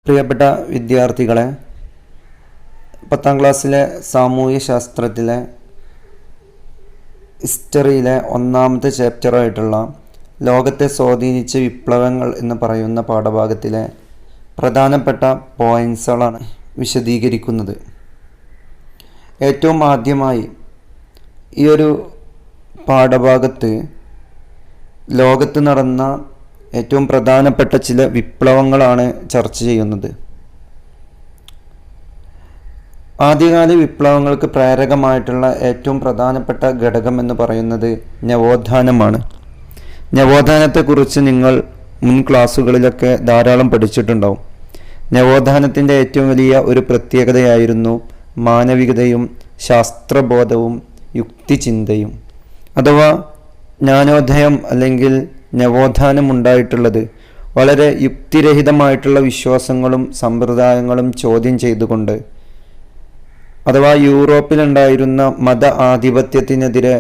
പ്രിയപ്പെട്ട വിദ്യാർത്ഥികളെ, 10ാം ക്ലാസ്സിലെ സാമൂഹ്യ ശാസ്ത്രത്തിലെ ഹിസ്റ്ററിയിലെ ഒന്നാമത്തെ ചാപ്റ്ററായിട്ടുള്ള ലോകത്തെ സ്വാധീനിച്ച വിപ്ലവങ്ങൾ എന്ന് പറയുന്ന പാഠഭാഗത്തിലെ പ്രധാനപ്പെട്ട പോയിൻറ്റ്സുകളാണ് വിശദീകരിക്കുന്നത്. ഏറ്റവും ആദ്യമായി ഈ ഒരു പാഠഭാഗത്ത് ലോകത്ത് നടന്ന ഏറ്റവും പ്രധാനപ്പെട്ട ചില വിപ്ലവങ്ങളാണ് ചർച്ച ചെയ്യുന്നത്. ആദ്യകാല വിപ്ലവങ്ങൾക്ക് പ്രേരകമായിട്ടുള്ള ഏറ്റവും പ്രധാനപ്പെട്ട ഘടകം എന്ന് പറയുന്നത് നവോത്ഥാനമാണ്. നവോത്ഥാനത്തെക്കുറിച്ച് നിങ്ങൾ മുൻ ക്ലാസ്സുകളിലൊക്കെ ധാരാളം പഠിച്ചിട്ടുണ്ടാവും. നവോത്ഥാനത്തിൻ്റെ ഏറ്റവും വലിയ ഒരു പ്രത്യേകതയായിരുന്നു മാനവികതയും ശാസ്ത്രബോധവും യുക്തിചിന്തയും. അഥവാ ജ്ഞാനോദയം അല്ലെങ്കിൽ നവോത്ഥാനം ഉണ്ടായിട്ടുള്ളത് വളരെ യുക്തിരഹിതമായിട്ടുള്ള വിശ്വാസങ്ങളും സമ്പ്രദായങ്ങളും ചോദ്യം ചെയ്തുകൊണ്ട്, അഥവാ യൂറോപ്പിലുണ്ടായിരുന്ന മത ആധിപത്യത്തിനെതിരെ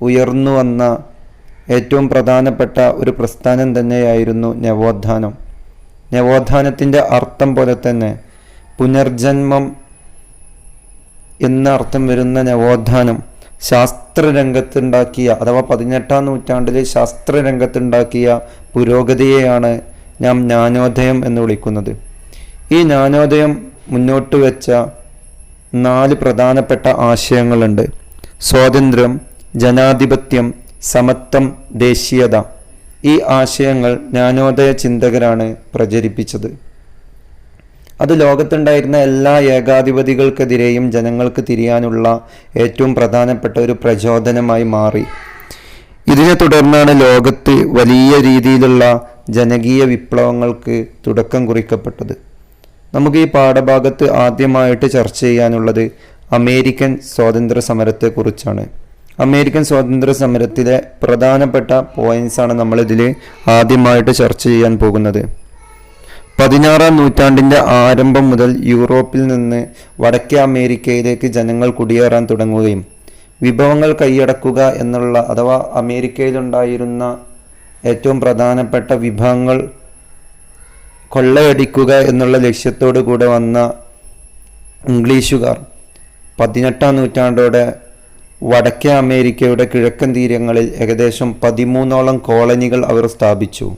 ഉയർന്നു വന്ന ഏറ്റവും പ്രധാനപ്പെട്ട ഒരു പ്രസ്ഥാനം തന്നെയായിരുന്നു നവോത്ഥാനം. നവോത്ഥാനത്തിൻ്റെ അർത്ഥം പോലെ തന്നെ പുനർജന്മം എന്ന അർത്ഥം വരുന്ന നവോത്ഥാനം ശാസ്ത്രരംഗത്തുണ്ടാക്കിയ, അഥവാ 18ാം നൂറ്റാണ്ടിൽ ശാസ്ത്രരംഗത്തുണ്ടാക്കിയ പുരോഗതിയെയാണ് നാം ജ്ഞാനോദയം എന്ന് വിളിക്കുന്നത്. ഈ ജ്ഞാനോദയം മുന്നോട്ട് വെച്ച 4 പ്രധാനപ്പെട്ട ആശയങ്ങളുണ്ട്. സ്വാതന്ത്ര്യം, ജനാധിപത്യം, സമത്വം, ദേശീയത. ഈ ആശയങ്ങൾ ജ്ഞാനോദയ ചിന്തകരാണ് പ്രചരിപ്പിച്ചത്. അത് ലോകത്തുണ്ടായിരുന്ന എല്ലാ ഏകാധിപതികൾക്കെതിരെയും ജനങ്ങൾക്ക് തിരിയാനുള്ള ഏറ്റവും പ്രധാനപ്പെട്ട ഒരു പ്രചോദനമായി മാറി. ഇതിനെ തുടർന്നാണ് ലോകത്ത് വലിയ രീതിയിലുള്ള ജനകീയ വിപ്ലവങ്ങൾക്ക് തുടക്കം കുറിക്കപ്പെട്ടത്. നമുക്ക് ഈ പാഠഭാഗത്ത് ആദ്യമായിട്ട് ചർച്ച ചെയ്യാനുള്ളത് അമേരിക്കൻ സ്വാതന്ത്ര്യ സമരത്തെക്കുറിച്ചാണ്. അമേരിക്കൻ സ്വാതന്ത്ര്യ സമരത്തിലെ പ്രധാനപ്പെട്ട പോയിന്റ്സാണ് നമ്മളിതിൽ ആദ്യമായിട്ട് ചർച്ച ചെയ്യാൻ പോകുന്നത്. 16ാം നൂറ്റാണ്ടിൻ്റെ ആരംഭം മുതൽ യൂറോപ്പിൽ നിന്ന് വടക്കേ അമേരിക്കയിലേക്ക് ജനങ്ങൾ കുടിയേറാൻ തുടങ്ങുകയും വിഭവങ്ങൾ കൈയടക്കുക എന്നുള്ള, അഥവാ അമേരിക്കയിലുണ്ടായിരുന്ന ഏറ്റവും പ്രധാനപ്പെട്ട വിഭവങ്ങൾ കൊള്ളയടിക്കുക എന്നുള്ള ലക്ഷ്യത്തോടു കൂടെ വന്ന ഇംഗ്ലീഷുകാർ 18ാം നൂറ്റാണ്ടോടെ വടക്കേ അമേരിക്കയുടെ കിഴക്കൻ തീരങ്ങളിൽ ഏകദേശം 13ഓളം കോളനികൾ അവർ സ്ഥാപിച്ചു.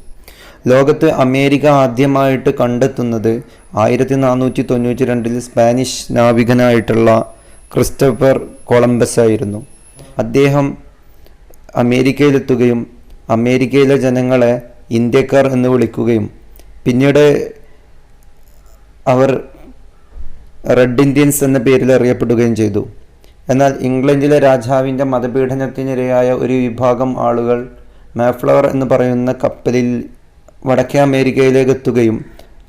ലോകത്ത് അമേരിക്ക ആദ്യമായിട്ട് കണ്ടെത്തുന്നത് 1492 സ്പാനിഷ് നാവികനായിട്ടുള്ള ക്രിസ്റ്റഫർ കൊളംബസ് ആയിരുന്നു. അദ്ദേഹം അമേരിക്കയിലെത്തുകയും അമേരിക്കയിലെ ജനങ്ങളെ ഇന്ത്യക്കാർ എന്ന് വിളിക്കുകയും പിന്നീട് അവർ റെഡ് ഇന്ത്യൻസ് എന്ന പേരിൽ അറിയപ്പെടുകയും ചെയ്തു. എന്നാൽ ഇംഗ്ലണ്ടിലെ രാജാവിൻ്റെ മതപീഡനത്തിനിരയായ ഒരു വിഭാഗം ആളുകൾ മേഫ്ലവർ എന്ന് പറയുന്ന കപ്പലിൽ വടക്കേ അമേരിക്കയിലേക്ക് എത്തുകയും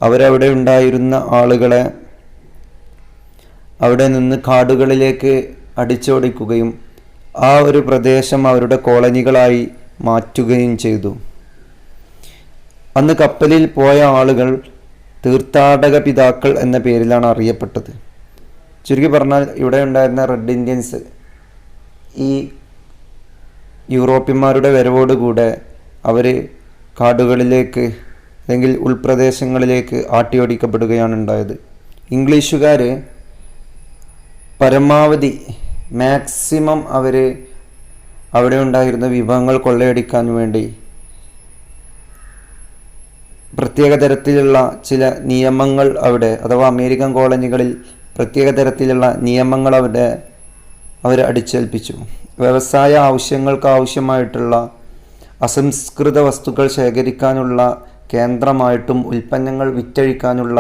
അവരവിടെ ഉണ്ടായിരുന്ന ആളുകളെ അവിടെ നിന്ന് കാടുകളിലേക്ക് അടിച്ചോടിക്കുകയും ആ ഒരു പ്രദേശം അവരുടെ കോളനികളായി മാറ്റുകയും ചെയ്തു. അന്ന് കപ്പലിൽ പോയ ആളുകൾ തീർത്ഥാടക പിതാക്കൾ എന്ന പേരിലാണ് അറിയപ്പെട്ടത്. ചുരുക്കി പറഞ്ഞാൽ ഇവിടെ ഉണ്ടായിരുന്ന റെഡ് ഇന്ത്യൻസ് ഈ യൂറോപ്യന്മാരുടെ വരവോടുകൂടെ അവർ കാടുകളിലേക്ക് അല്ലെങ്കിൽ ഉൾപ്രദേശങ്ങളിലേക്ക് ആട്ടിയോടിക്കപ്പെടുകയാണ് ഉണ്ടായത്. ഇംഗ്ലീഷുകാർ പരമാവധി മാക്സിമം അവിടെ ഉണ്ടായിരുന്ന വിഭവങ്ങൾ കൊള്ളയടിക്കാൻ വേണ്ടി പ്രത്യേക തരത്തിലുള്ള ചില നിയമങ്ങൾ അവിടെ, അഥവാ അമേരിക്കൻ കോളനികളിൽ പ്രത്യേക തരത്തിലുള്ള നിയമങ്ങൾ അവർ അടിച്ചേൽപ്പിച്ചു. വ്യവസായ ആവശ്യങ്ങൾക്ക് ആവശ്യമായിട്ടുള്ള അസംസ്കൃത വസ്തുക്കൾ ശേഖരിക്കാനുള്ള കേന്ദ്രമായിട്ടും ഉൽപ്പന്നങ്ങൾ വിറ്റഴിക്കാനുള്ള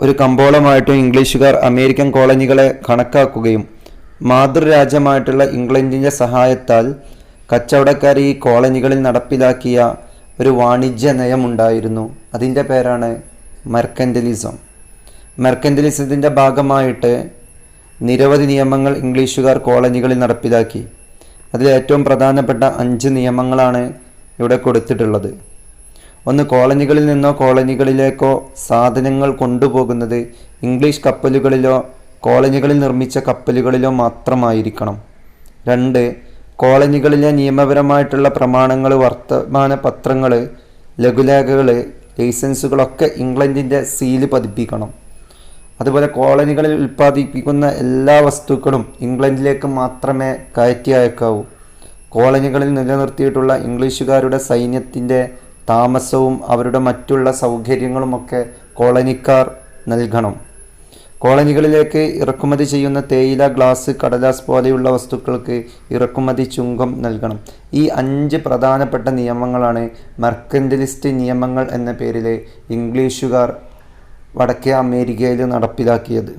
ഒരു കമ്പോളമായിട്ടും ഇംഗ്ലീഷുകാർ അമേരിക്കൻ കോളനികളെ കണക്കാക്കുകയും മാതൃരാജ്യമായിട്ടുള്ള ഇംഗ്ലണ്ടിൻ്റെ സഹായത്താൽ കച്ചവടക്കാർ ഈ കോളനികളിൽ നടപ്പിലാക്കിയ ഒരു വാണിജ്യ നയമുണ്ടായിരുന്നു. അതിൻ്റെ പേരാണ് മെർക്കൻ്റലിസം. മെർക്കൻ്റലിസത്തിൻ്റെ ഭാഗമായിട്ട് നിരവധി നിയമങ്ങൾ ഇംഗ്ലീഷുകാർ കോളനികളിൽ നടപ്പിലാക്കി. അതിൽ ഏറ്റവും പ്രധാനപ്പെട്ട 5 നിയമങ്ങളാണ് ഇവിടെ കൊടുത്തിട്ടുള്ളത്. ഒന്ന്, കോളനികളിൽ നിന്നോ കോളനികളിലേക്കോ സാധനങ്ങൾ കൊണ്ടുപോകുന്നത് ഇംഗ്ലീഷ് കപ്പലുകളിലോ കോളനികളിൽ നിർമ്മിച്ച കപ്പലുകളിലോ മാത്രമായിരിക്കണം. 2, കോളനികളിലെ നിയമപരമായിട്ടുള്ള പ്രമാണങ്ങൾ, വർത്തമാന പത്രങ്ങൾ, ലഘുലേഖകൾ ലൈസൻസുകളൊക്കെ ഇംഗ്ലണ്ടിൻ്റെ സീല് പതിപ്പിക്കണം. അതുപോലെ കോളനികളിൽ ഉൽപ്പാദിപ്പിക്കുന്ന എല്ലാ വസ്തുക്കളും ഇംഗ്ലണ്ടിലേക്ക് മാത്രമേ കയറ്റി അയക്കാവൂ. കോളനികളിൽ നിലനിർത്തിയിട്ടുള്ള ഇംഗ്ലീഷുകാരുടെ സൈന്യത്തിൻ്റെ താമസവും അവരുടെ മറ്റുള്ള സൗകര്യങ്ങളുമൊക്കെ കോളനിക്കാർ നൽകണം. കോളനികളിലേക്ക് ഇറക്കുമതി ചെയ്യുന്ന തേയില, ഗ്ലാസ്, കടലാസ് പോലെയുള്ള വസ്തുക്കൾക്ക് ഇറക്കുമതി ചുങ്കം നൽകണം. ഈ 5 പ്രധാനപ്പെട്ട നിയമങ്ങളാണ് മെർക്കന്റിലിസ്റ്റ് നിയമങ്ങൾ എന്ന പേരിൽ ഇംഗ്ലീഷുകാർ വടക്കേ അമേരിക്കയിൽ നടപ്പിലാക്കിയത്.